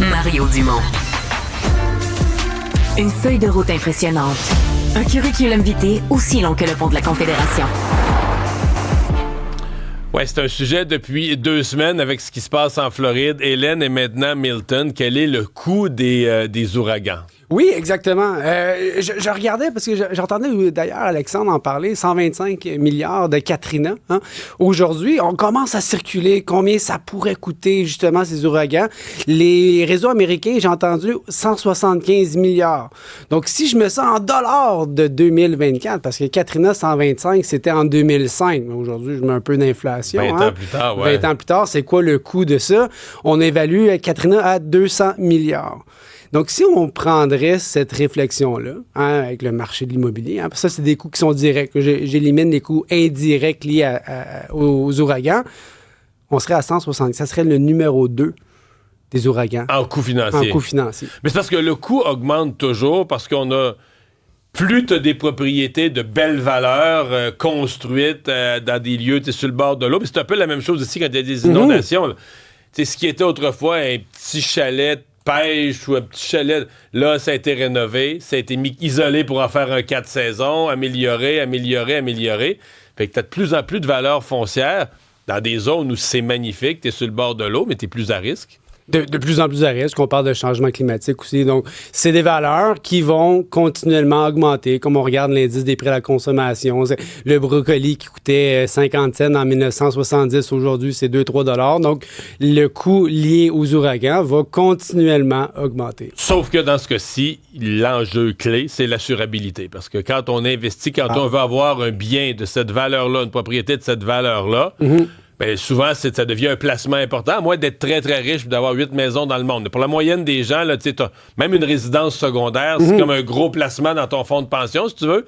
Mario Dumont. Une feuille de route impressionnante. Un curriculum vitae aussi long que le pont de la Confédération. Ouais, c'est un sujet depuis 2 semaines avec ce qui se passe en Floride. Hélène et maintenant Milton. Quel est le coût des ouragans? Oui, exactement. Je regardais, parce que j'entendais d'ailleurs Alexandre en parler, 125 milliards de Katrina. Hein. Aujourd'hui, on commence à circuler combien ça pourrait coûter justement ces ouragans. Les réseaux américains, j'ai entendu 175 milliards. Donc, si je me sens en dollars de 2024, parce que Katrina 125, c'était en 2005. Aujourd'hui, je mets un peu d'inflation. 20 ans plus tard, ouais. 20 ans plus tard, c'est quoi le coût de ça? On évalue Katrina à 200 milliards. Donc, si on prendrait cette réflexion-là, hein, avec le marché de l'immobilier, hein, ça, c'est des coûts qui sont directs. J'élimine les coûts indirects liés aux ouragans. On serait à 160. Ça serait le numéro 2 des ouragans. En coût financier. En coût financier. Mais c'est parce que le coût augmente toujours parce qu'on a... Plus tu as des propriétés de belles valeurs construites dans des lieux sur le bord de l'eau. Puis c'est un peu la même chose ici quand il y a des inondations. Ce qui était autrefois un petit chalet pêche ou un petit chalet, là, ça a été rénové, ça a été mis isolé pour en faire un 4 saisons, amélioré. Fait que t'as de plus en plus de valeurs foncières dans des zones où c'est magnifique, t'es sur le bord de l'eau, mais t'es plus à risque. De plus en plus à risque, on parle de changement climatique aussi. Donc, c'est des valeurs qui vont continuellement augmenter, comme on regarde l'indice des prix à la consommation. Le brocoli qui coûtait 50 cents en 1970, aujourd'hui, c'est 2-3 $. Donc, le coût lié aux ouragans va continuellement augmenter. Sauf que dans ce cas-ci, l'enjeu clé, c'est l'assurabilité. Parce que quand on investit, quand on veut avoir un bien de cette valeur-là, une propriété de cette valeur-là, ben souvent, ça devient un placement important, à moins d'être très, très riche et d'avoir 8 maisons dans le monde. Pour la moyenne des gens, là, même une résidence secondaire, c'est comme un gros placement dans ton fonds de pension, si tu veux.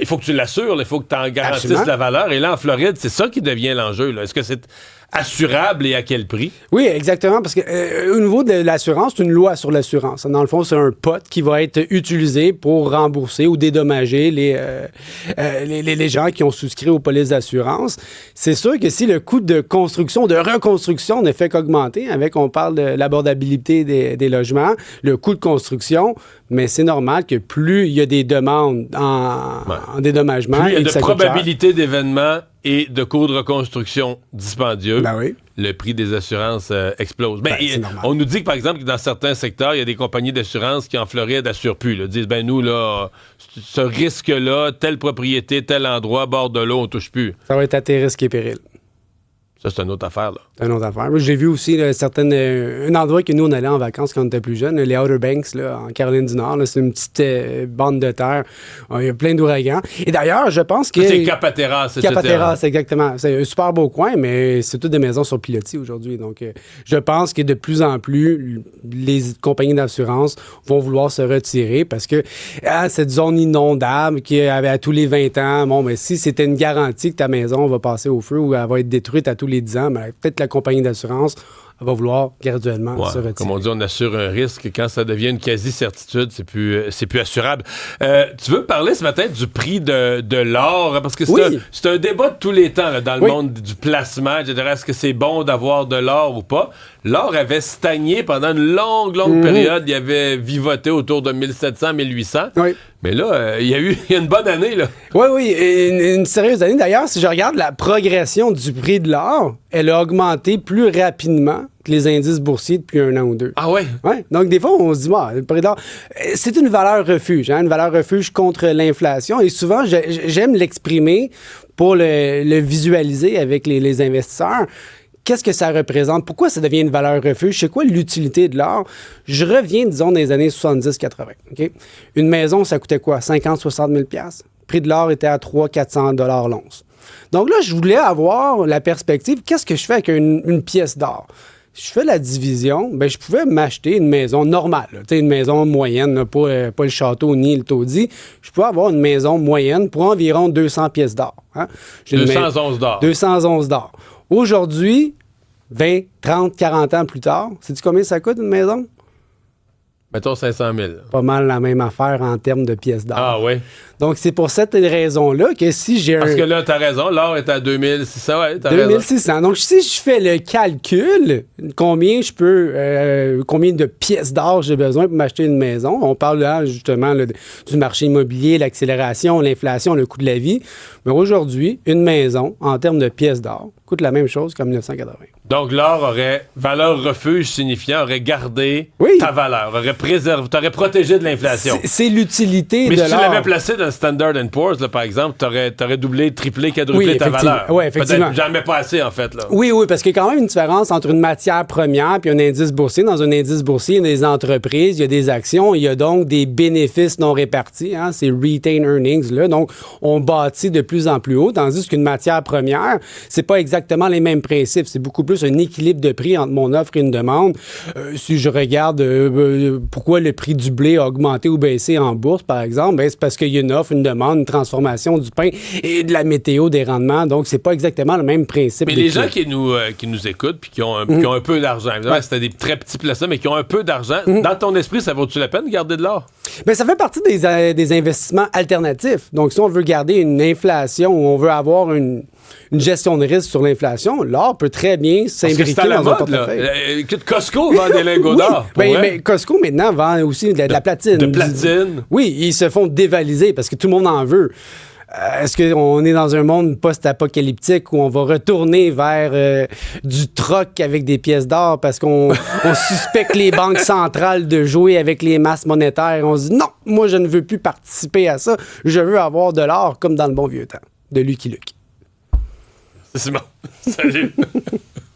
Il faut que tu l'assures, il faut que tu en garantisses la valeur. Et là, en Floride, c'est ça qui devient l'enjeu. Là. Est-ce que c'est assurable et à quel prix? Oui, exactement, parce que au niveau de l'assurance, c'est une loi sur l'assurance. Dans le fond, c'est un pot qui va être utilisé pour rembourser ou dédommager les gens qui ont souscrit aux polices d'assurance. C'est sûr que si le coût de construction, de reconstruction ne fait qu'augmenter, on parle de l'abordabilité des logements, le coût de construction, mais c'est normal que plus il y a des demandes en dédommagement... Plus il y a de probabilité d'événements et de coûts de reconstruction dispendieux, le prix des assurances explose. On nous dit que, par exemple, que dans certains secteurs, il y a des compagnies d'assurance qui, en Floride, n'assurent plus. Là, disent, nous, là, ce risque-là, telle propriété, tel endroit, bord de l'eau, on touche plus. Ça va être à tes risques et périls. Ça, c'est une autre affaire, là. C'est une autre affaire. Moi, j'ai vu aussi un endroit que nous, on allait en vacances quand on était plus jeunes, les Outer Banks, là, en Caroline du Nord. Là, c'est une petite bande de terre. Il y a plein d'ouragans. Et d'ailleurs, je pense que... C'est Cap-Hatteras, etc. Cap-Hatteras, exactement. C'est un super beau coin, mais c'est toutes des maisons sur pilotis aujourd'hui. Donc, je pense que de plus en plus, les compagnies d'assurance vont vouloir se retirer parce que cette zone inondable qui avait à tous les 20 ans, si c'était une garantie que ta maison va passer au feu ou elle va être détruite à tous les 10 ans, peut-être la compagnie d'assurance va vouloir graduellement se retirer. Comme on dit, on assure un risque. Quand ça devient une quasi-certitude, c'est plus assurable. Tu veux parler ce matin du prix de l'or? Parce que c'est un débat de tous les temps là, dans le monde du placement. Est-ce que c'est bon d'avoir de l'or ou pas? L'or avait stagné pendant une longue période. Il avait vivoté autour de 1700, 1800. Oui. Mais là, il y a une bonne année. Là. Oui, une sérieuse année. D'ailleurs, si je regarde la progression du prix de l'or, elle a augmenté plus rapidement que les indices boursiers depuis 1 an ou 2. Ah oui? Oui. Donc, des fois, on se dit, le prix de l'or, c'est une valeur refuge. Une valeur refuge contre l'inflation. Et souvent, j'aime l'exprimer pour le visualiser avec les investisseurs. Qu'est-ce que ça représente? Pourquoi ça devient une valeur refuge? C'est quoi l'utilité de l'or? Je reviens, disons, des années 70-80. Okay? Une maison, ça coûtait quoi? 50-60 000 $. Le prix de l'or était à 300-400 $ l'once. Donc là, je voulais avoir la perspective. Qu'est-ce que je fais avec une pièce d'or? Je fais la division, je pouvais m'acheter une maison normale, une maison moyenne, là, pas le château ni le taudis. Je pouvais avoir une maison moyenne pour environ 200 pièces d'or. Hein? 211 $. 211 $. Aujourd'hui, 20, 30, 40 ans plus tard, sais-tu combien ça coûte une maison? Mettons 500 000. Pas mal la même affaire en termes de pièces d'or. Ah oui. Donc, c'est pour cette raison-là que si j'ai Parce que là, t'as raison, l'or est à 2600, ouais, t'as 2600. raison. Donc, si je fais le calcul, combien de pièces d'or j'ai besoin pour m'acheter une maison? On parle là, justement, là, du marché immobilier, l'accélération, l'inflation, le coût de la vie. Mais aujourd'hui, une maison, en termes de pièces d'or, coûte la même chose qu'en 1980. Donc, l'or aurait, valeur refuge signifiant, aurait gardé ta valeur, aurait préservé, t'aurais protégé de l'inflation. C'est l'utilité mais de si l'or. tu l'avais placé dans Standard & Poor's, là, par exemple, t'aurais doublé, triplé, quadruplé ta valeur. Oui, effectivement. Peut-être jamais pas assez, en fait. Là. Oui, parce qu'il y a quand même une différence entre une matière première et un indice boursier. Dans un indice boursier, il y a des entreprises, il y a des actions, il y a donc des bénéfices non répartis. Hein, c'est retained earnings. Là, donc, on bâtit de plus en plus haut, tandis qu'une matière première, c'est pas exactement les mêmes principes. C'est beaucoup plus un équilibre de prix entre mon offre et une demande. Si je regarde pourquoi le prix du blé a augmenté ou baissé en bourse, par exemple, ben, c'est parce qu'il y a une offre, une demande, une transformation du pain et de la météo des rendements. Donc, c'est pas exactement le même principe. Mais les gens qui nous écoutent puis qui ont un peu d'argent, évidemment, c'était des très petits placements, mais qui ont un peu d'argent, dans ton esprit, ça vaut-tu la peine de garder de l'or? Bien, ça fait partie des investissements alternatifs. Donc, si on veut garder une inflation ou on veut avoir une gestion de risque sur l'inflation, l'or peut très bien s'imbriquer dans un portefeuille. Costco vend des lingots d'or. Mais Costco, maintenant, vend aussi de la platine. De platine. Oui, ils se font dévaliser parce que tout le monde en veut. Est-ce qu'on est dans un monde post-apocalyptique où on va retourner vers du troc avec des pièces d'or parce qu'on suspecte les banques centrales de jouer avec les masses monétaires? On se dit non, moi je ne veux plus participer à ça. Je veux avoir de l'or comme dans le bon vieux temps de Lucky Luke. C'est bon. Salut.